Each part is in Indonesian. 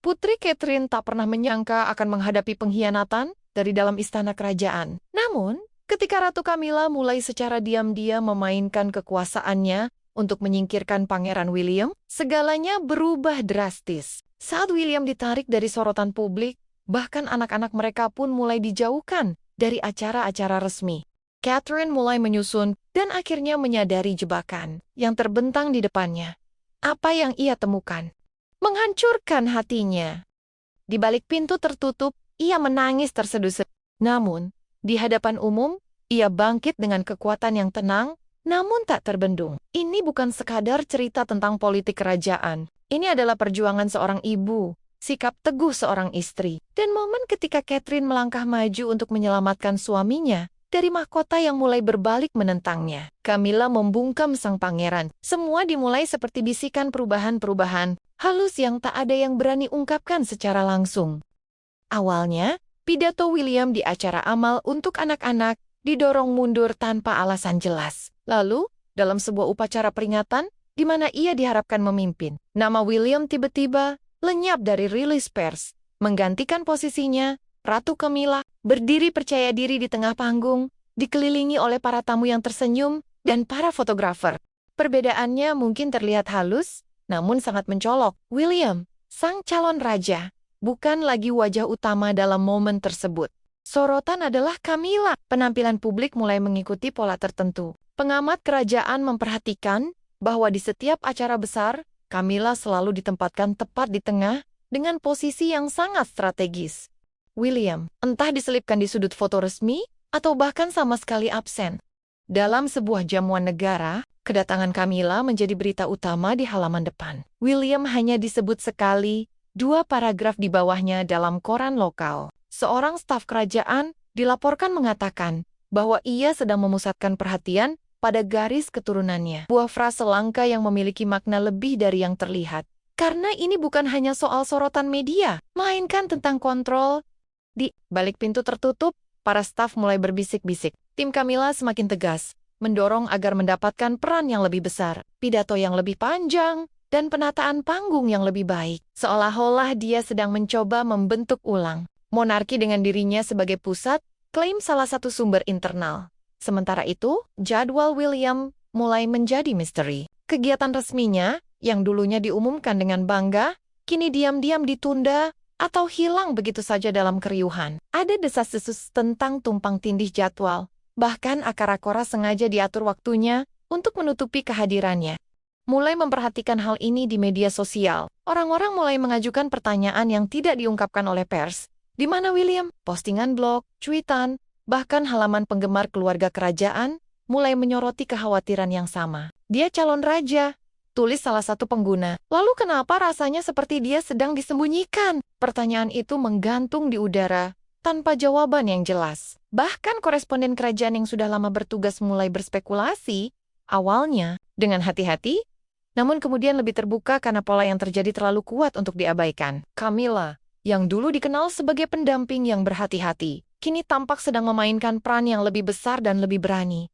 Putri Catherine tak pernah menyangka akan menghadapi pengkhianatan dari dalam istana kerajaan. Namun, ketika Ratu Camilla mulai secara diam-diam memainkan kekuasaannya untuk menyingkirkan Pangeran William, segalanya berubah drastis. Saat William ditarik dari sorotan publik, bahkan anak-anak mereka pun mulai dijauhkan dari acara-acara resmi. Catherine mulai menyusun dan akhirnya menyadari jebakan yang terbentang di depannya. Apa yang ia temukan menghancurkan hatinya. Di balik pintu tertutup, ia menangis terseduh-seduh. Namun, di hadapan umum, ia bangkit dengan kekuatan yang tenang, namun tak terbendung. Ini bukan sekadar cerita tentang politik kerajaan. Ini adalah perjuangan seorang ibu, sikap teguh seorang istri, dan momen ketika Catherine melangkah maju untuk menyelamatkan suaminya dari mahkota yang mulai berbalik menentangnya. Camilla membungkam sang pangeran. Semua dimulai seperti bisikan perubahan-perubahan halus yang tak ada yang berani ungkapkan secara langsung. Awalnya, pidato William di acara amal untuk anak-anak didorong mundur tanpa alasan jelas. Lalu, dalam sebuah upacara peringatan, di mana ia diharapkan memimpin, nama William tiba-tiba lenyap dari rilis pers, menggantikan posisinya Ratu Camilla berdiri percaya diri di tengah panggung, dikelilingi oleh para tamu yang tersenyum dan para fotografer. Perbedaannya mungkin terlihat halus, namun sangat mencolok. William, sang calon raja, bukan lagi wajah utama dalam momen tersebut. Sorotan adalah Camilla. Penampilan publik mulai mengikuti pola tertentu. Pengamat kerajaan memperhatikan bahwa di setiap acara besar, Camilla selalu ditempatkan tepat di tengah dengan posisi yang sangat strategis. William, entah diselipkan di sudut foto resmi atau bahkan sama sekali absen. Dalam sebuah jamuan negara, kedatangan Camilla menjadi berita utama di halaman depan. William hanya disebut sekali, 2 paragraf di bawahnya dalam koran lokal. Seorang staf kerajaan dilaporkan mengatakan bahwa ia sedang memusatkan perhatian pada garis keturunannya. Buah frase langka yang memiliki makna lebih dari yang terlihat. Karena ini bukan hanya soal sorotan media, melainkan tentang kontrol. Di balik pintu tertutup, para staf mulai berbisik-bisik. Tim Camilla semakin tegas, mendorong agar mendapatkan peran yang lebih besar, pidato yang lebih panjang, dan penataan panggung yang lebih baik. Seolah-olah dia sedang mencoba membentuk ulang monarki dengan dirinya sebagai pusat, klaim salah satu sumber internal. Sementara itu, jadwal William mulai menjadi misteri. Kegiatan resminya, yang dulunya diumumkan dengan bangga, kini diam-diam ditunda atau hilang begitu saja dalam keriuhan. Ada desas-desus tentang tumpang tindih jadwal. Bahkan Akara sengaja diatur waktunya untuk menutupi kehadirannya. Mulai memperhatikan hal ini di media sosial, orang-orang mulai mengajukan pertanyaan yang tidak diungkapkan oleh pers. Di mana William, postingan blog, cuitan, bahkan halaman penggemar keluarga kerajaan mulai menyoroti kekhawatiran yang sama. Dia calon raja, tulis salah satu pengguna. Lalu kenapa rasanya seperti dia sedang disembunyikan? Pertanyaan itu menggantung di udara, tanpa jawaban yang jelas. Bahkan koresponden kerajaan yang sudah lama bertugas mulai berspekulasi, awalnya dengan hati-hati, namun kemudian lebih terbuka karena pola yang terjadi terlalu kuat untuk diabaikan. Camilla, yang dulu dikenal sebagai pendamping yang berhati-hati, kini tampak sedang memainkan peran yang lebih besar dan lebih berani.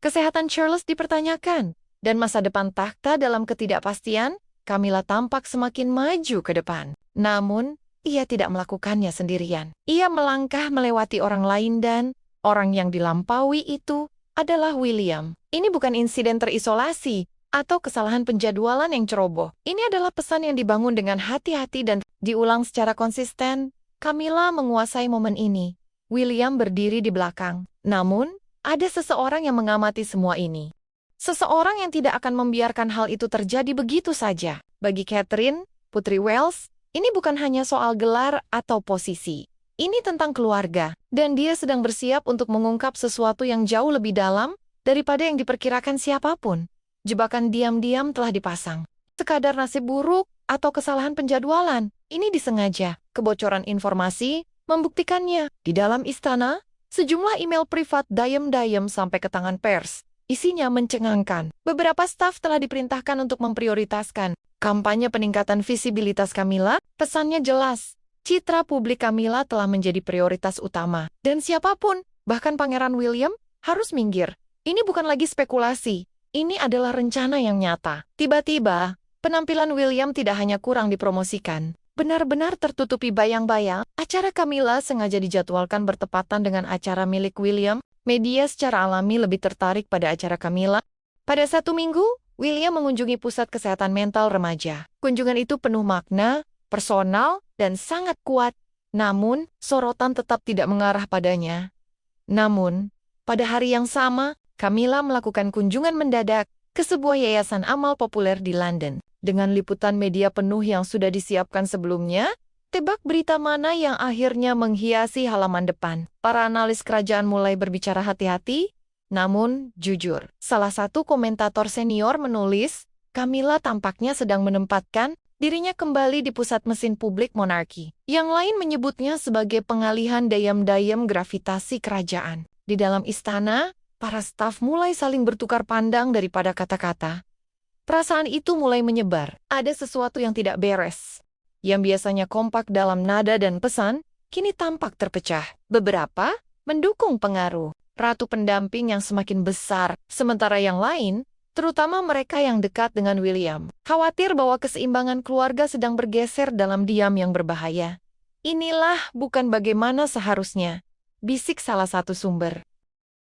Kesehatan Charles dipertanyakan, dan masa depan takhta dalam ketidakpastian, Camilla tampak semakin maju ke depan. Namun, ia tidak melakukannya sendirian. Ia melangkah melewati orang lain dan orang yang dilampaui itu adalah William. Ini bukan insiden terisolasi atau kesalahan penjadwalan yang ceroboh. Ini adalah pesan yang dibangun dengan hati-hati dan diulang secara konsisten. Camilla menguasai momen ini. William berdiri di belakang. Namun, ada seseorang yang mengamati semua ini. Seseorang yang tidak akan membiarkan hal itu terjadi begitu saja. Bagi Catherine, Putri Wales, ini bukan hanya soal gelar atau posisi. Ini tentang keluarga, dan dia sedang bersiap untuk mengungkap sesuatu yang jauh lebih dalam daripada yang diperkirakan siapapun. Jebakan diam-diam telah dipasang. Sekadar nasib buruk atau kesalahan penjadwalan, ini disengaja. Kebocoran informasi membuktikannya. Di dalam istana, sejumlah email privat diam-diam sampai ke tangan pers. Isinya mencengangkan. Beberapa staf telah diperintahkan untuk memprioritaskan kampanye peningkatan visibilitas Camilla. Pesannya jelas, citra publik Camilla telah menjadi prioritas utama. Dan siapapun, bahkan Pangeran William, harus minggir. Ini bukan lagi spekulasi. Ini adalah rencana yang nyata. Tiba-tiba, penampilan William tidak hanya kurang dipromosikan, benar-benar tertutupi bayang-bayang. Acara Camilla sengaja dijadwalkan bertepatan dengan acara milik William. Media secara alami lebih tertarik pada acara Camilla. Pada satu minggu, William mengunjungi pusat kesehatan mental remaja. Kunjungan itu penuh makna, personal, dan sangat kuat. Namun, sorotan tetap tidak mengarah padanya. Namun, pada hari yang sama, Camilla melakukan kunjungan mendadak ke sebuah yayasan amal populer di London. Dengan liputan media penuh yang sudah disiapkan sebelumnya, tebak berita mana yang akhirnya menghiasi halaman depan. Para analis kerajaan mulai berbicara hati-hati, namun jujur. Salah satu komentator senior menulis, Camilla tampaknya sedang menempatkan dirinya kembali di pusat mesin publik monarki. Yang lain menyebutnya sebagai pengalihan dayam-dayam gravitasi kerajaan. Di dalam istana, para staf mulai saling bertukar pandang daripada kata-kata. Perasaan itu mulai menyebar. Ada sesuatu yang tidak beres. Yang biasanya kompak dalam nada dan pesan, kini tampak terpecah. Beberapa mendukung pengaruh ratu pendamping yang semakin besar, sementara yang lain, terutama mereka yang dekat dengan William, khawatir bahwa keseimbangan keluarga sedang bergeser dalam diam yang berbahaya. Inilah bukan bagaimana seharusnya, bisik salah satu sumber.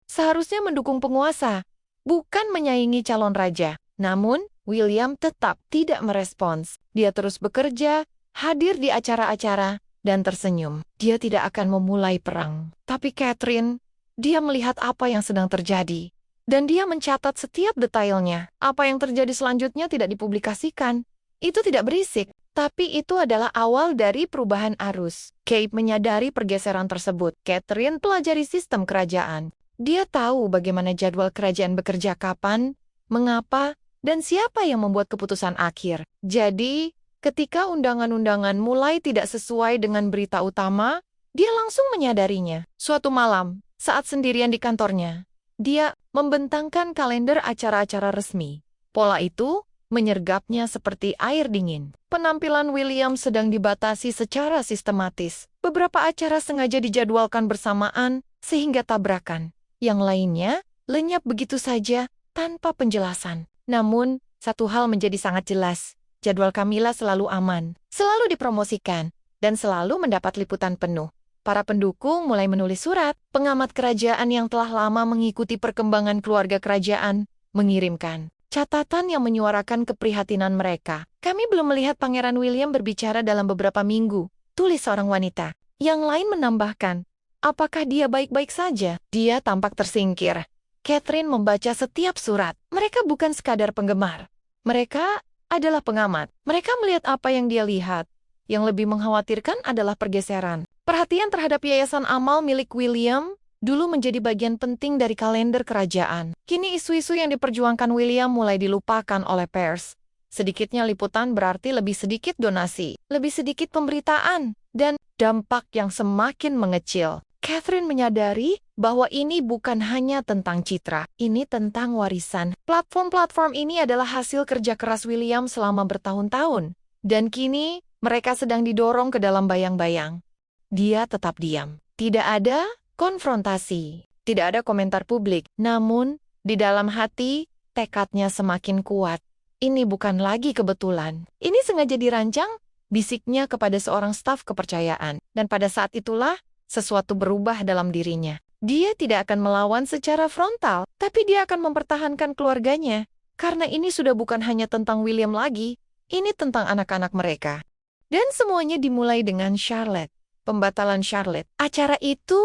Seharusnya mendukung penguasa, bukan menyaingi calon raja. Namun, William tetap tidak merespons. Dia terus bekerja, hadir di acara-acara, dan tersenyum. Dia tidak akan memulai perang. Tapi Catherine, dia melihat apa yang sedang terjadi. Dan dia mencatat setiap detailnya. Apa yang terjadi selanjutnya tidak dipublikasikan. Itu tidak berisik, tapi itu adalah awal dari perubahan arus. Kate menyadari pergeseran tersebut. Catherine pelajari sistem kerajaan. Dia tahu bagaimana jadwal kerajaan bekerja kapan, mengapa, dan siapa yang membuat keputusan akhir. Jadi, ketika undangan-undangan mulai tidak sesuai dengan berita utama, dia langsung menyadarinya. Suatu malam, saat sendirian di kantornya, dia membentangkan kalender acara-acara resmi. Pola itu menyergapnya seperti air dingin. Penampilan William sedang dibatasi secara sistematis. Beberapa acara sengaja dijadwalkan bersamaan sehingga tabrakan. Yang lainnya lenyap begitu saja tanpa penjelasan. Namun, satu hal menjadi sangat jelas. Jadwal Camilla selalu aman, selalu dipromosikan, dan selalu mendapat liputan penuh. Para pendukung mulai menulis surat. Pengamat kerajaan yang telah lama mengikuti perkembangan keluarga kerajaan mengirimkan catatan yang menyuarakan keprihatinan mereka. Kami belum melihat Pangeran William berbicara dalam beberapa minggu, tulis seorang wanita. Yang lain menambahkan, apakah dia baik-baik saja? Dia tampak tersingkir. Catherine membaca setiap surat. Mereka bukan sekadar penggemar. Mereka adalah pengamat. Mereka melihat apa yang dia lihat. Yang lebih mengkhawatirkan adalah pergeseran. Perhatian terhadap yayasan amal milik William dulu menjadi bagian penting dari kalender kerajaan. Kini isu-isu yang diperjuangkan William mulai dilupakan oleh pers. Sedikitnya liputan berarti lebih sedikit donasi, lebih sedikit pemberitaan, dan dampak yang semakin mengecil. Catherine menyadari bahwa ini bukan hanya tentang citra, ini tentang warisan. Platform-platform ini adalah hasil kerja keras William selama bertahun-tahun. Dan kini, mereka sedang didorong ke dalam bayang-bayang. Dia tetap diam. Tidak ada konfrontasi. Tidak ada komentar publik. Namun, di dalam hati, tekadnya semakin kuat. Ini bukan lagi kebetulan. Ini sengaja dirancang, bisiknya kepada seorang staf kepercayaan. Dan pada saat itulah, sesuatu berubah dalam dirinya. Dia tidak akan melawan secara frontal, tapi dia akan mempertahankan keluarganya. Karena ini sudah bukan hanya tentang William lagi, ini tentang anak-anak mereka. Dan semuanya dimulai dengan Charlotte. Pembatalan Charlotte. Acara itu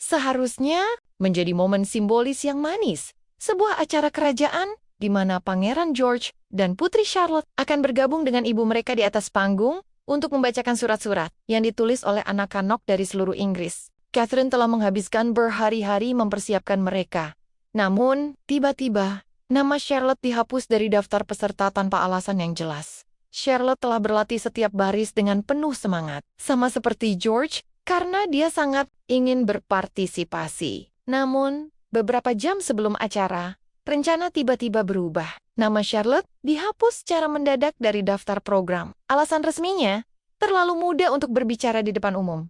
seharusnya menjadi momen simbolis yang manis. Sebuah acara kerajaan di mana Pangeran George dan Putri Charlotte akan bergabung dengan ibu mereka di atas panggung untuk membacakan surat-surat yang ditulis oleh anak-anak dari seluruh Inggris. Catherine telah menghabiskan berhari-hari mempersiapkan mereka. Namun, tiba-tiba, nama Charlotte dihapus dari daftar peserta tanpa alasan yang jelas. Charlotte telah berlatih setiap baris dengan penuh semangat, sama seperti George, karena dia sangat ingin berpartisipasi. Namun, beberapa jam sebelum acara, rencana tiba-tiba berubah. Nama Charlotte dihapus secara mendadak dari daftar program. Alasan resminya, terlalu muda untuk berbicara di depan umum.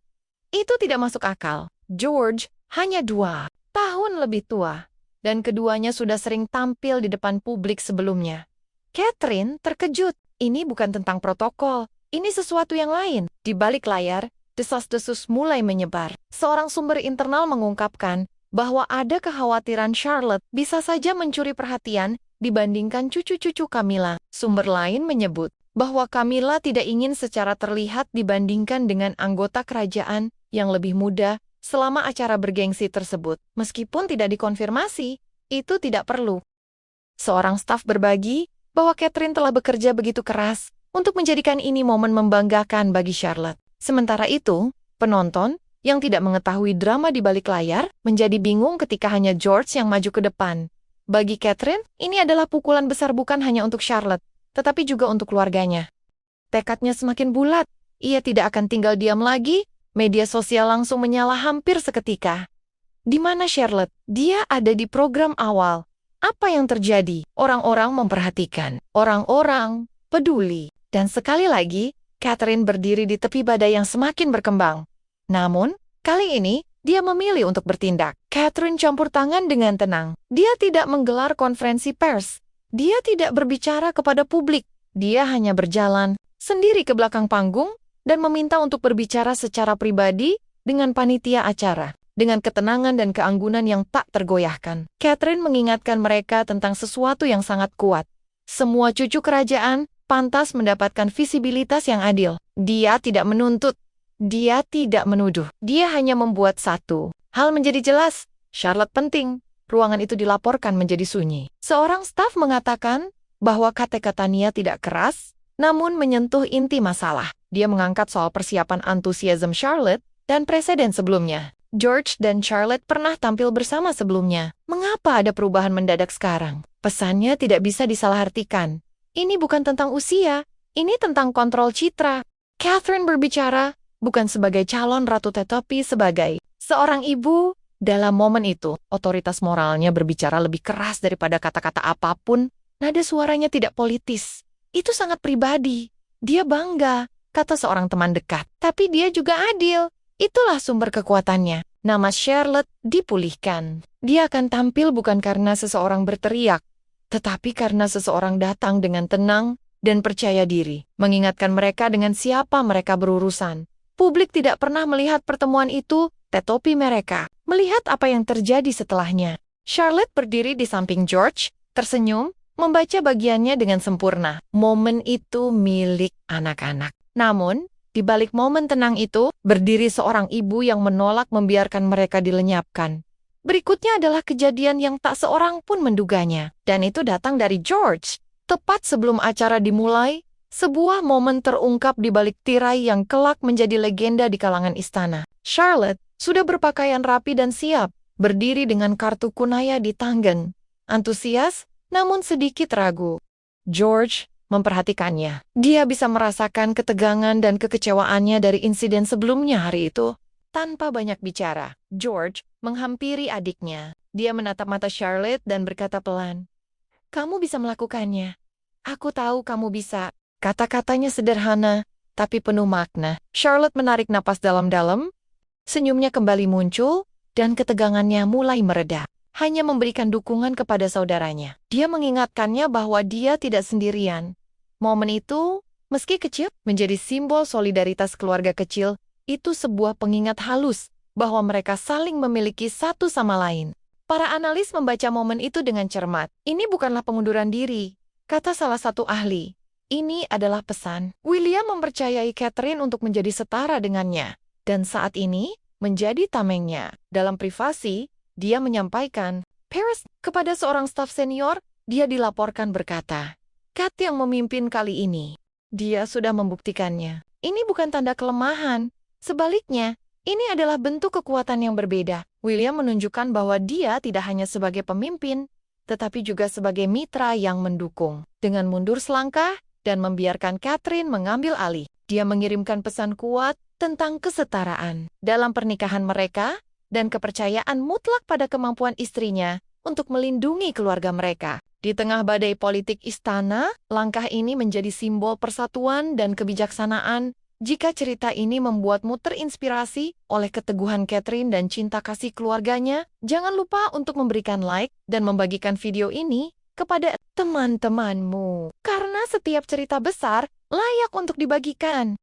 Itu tidak masuk akal. George hanya 2 tahun lebih tua, dan keduanya sudah sering tampil di depan publik sebelumnya. Catherine terkejut. Ini bukan tentang protokol, Ini sesuatu yang lain. Di balik layar, desas-desus mulai menyebar. Seorang sumber internal mengungkapkan bahwa ada kekhawatiran Charlotte bisa saja mencuri perhatian dibandingkan cucu-cucu Camilla. Sumber lain menyebut bahwa Camilla tidak ingin secara terlihat dibandingkan dengan anggota kerajaan yang lebih muda selama acara bergengsi tersebut. Meskipun tidak dikonfirmasi, itu tidak perlu. Seorang staf berbagi bahwa Catherine telah bekerja begitu keras untuk menjadikan ini momen membanggakan bagi Charlotte. Sementara itu, penonton yang tidak mengetahui drama di balik layar menjadi bingung ketika hanya George yang maju ke depan. Bagi Catherine, ini adalah pukulan besar bukan hanya untuk Charlotte, tetapi juga untuk keluarganya. Tekadnya semakin bulat, ia tidak akan tinggal diam lagi. Media sosial langsung menyala hampir seketika. Di mana Charlotte? Dia ada di program awal. Apa yang terjadi? Orang-orang memperhatikan. Orang-orang peduli. Dan sekali lagi, Catherine berdiri di tepi badai yang semakin berkembang. Namun, kali ini, dia memilih untuk bertindak. Catherine campur tangan dengan tenang. Dia tidak menggelar konferensi pers. Dia tidak berbicara kepada publik. Dia hanya berjalan sendiri ke belakang panggung dan meminta untuk berbicara secara pribadi dengan panitia acara. Dengan ketenangan dan keanggunan yang tak tergoyahkan, Catherine mengingatkan mereka tentang sesuatu yang sangat kuat. Semua cucu kerajaan pantas mendapatkan visibilitas yang adil. Dia tidak menuntut. Dia tidak menuduh. Dia hanya membuat satu hal menjadi jelas. Charlotte penting. Ruangan itu dilaporkan menjadi sunyi. Seorang staf mengatakan bahwa kata-kata Nia tidak keras, namun menyentuh inti masalah. Dia mengangkat soal persiapan antusiasme Charlotte dan presiden sebelumnya. George dan Charlotte pernah tampil bersama sebelumnya. Mengapa ada perubahan mendadak sekarang? Pesannya tidak bisa disalahartikan. Ini bukan tentang usia, ini tentang kontrol citra. Catherine berbicara bukan sebagai calon ratu tetapi sebagai seorang ibu. Dalam momen itu, otoritas moralnya berbicara lebih keras daripada kata-kata apapun. Nada suaranya tidak politis. Itu sangat pribadi. Dia bangga, kata seorang teman dekat. Tapi dia juga adil. Itulah sumber kekuatannya. Nama Charlotte dipulihkan. Dia akan tampil bukan karena seseorang berteriak, tetapi karena seseorang datang dengan tenang dan percaya diri, mengingatkan mereka dengan siapa mereka berurusan. Publik tidak pernah melihat pertemuan itu, tetapi mereka melihat apa yang terjadi setelahnya. Charlotte berdiri di samping George, tersenyum, membaca bagiannya dengan sempurna. Momen itu milik anak-anak. Namun, di balik momen tenang itu, berdiri seorang ibu yang menolak membiarkan mereka dilenyapkan. Berikutnya adalah kejadian yang tak seorang pun menduganya. Dan itu datang dari George. Tepat sebelum acara dimulai, sebuah momen terungkap di balik tirai yang kelak menjadi legenda di kalangan istana. Charlotte sudah berpakaian rapi dan siap, berdiri dengan kartu kunaya di tangan. Antusias, namun sedikit ragu. George memperhatikannya. Dia bisa merasakan ketegangan dan kekecewaannya dari insiden sebelumnya hari itu. Tanpa banyak bicara, George menghampiri adiknya. Dia menatap mata Charlotte dan berkata pelan, "Kamu bisa melakukannya. Aku tahu kamu bisa." Kata-katanya sederhana, tapi penuh makna. Charlotte menarik napas dalam-dalam, senyumnya kembali muncul, dan ketegangannya mulai mereda. Hanya memberikan dukungan kepada saudaranya. Dia mengingatkannya bahwa dia tidak sendirian. Momen itu, meski kecil, menjadi simbol solidaritas keluarga kecil. Itu sebuah pengingat halus bahwa mereka saling memiliki satu sama lain. Para analis membaca momen itu dengan cermat. Ini bukanlah pengunduran diri, kata salah satu ahli. Ini adalah pesan. William mempercayai Catherine untuk menjadi setara dengannya. Dan saat ini, menjadi tamengnya. Dalam privasi, dia menyampaikan, Paris, kepada seorang staf senior, dia dilaporkan berkata, Kat yang memimpin kali ini. Dia sudah membuktikannya. Ini bukan tanda kelemahan. Sebaliknya, ini adalah bentuk kekuatan yang berbeda. William menunjukkan bahwa dia tidak hanya sebagai pemimpin, tetapi juga sebagai mitra yang mendukung. Dengan mundur selangkah dan membiarkan Catherine mengambil alih, dia mengirimkan pesan kuat tentang kesetaraan dalam pernikahan mereka dan kepercayaan mutlak pada kemampuan istrinya untuk melindungi keluarga mereka. Di tengah badai politik istana, langkah ini menjadi simbol persatuan dan kebijaksanaan. Jika cerita ini membuatmu terinspirasi oleh keteguhan Catherine dan cinta kasih keluarganya, jangan lupa untuk memberikan like dan membagikan video ini kepada teman-temanmu. Karena setiap cerita besar layak untuk dibagikan.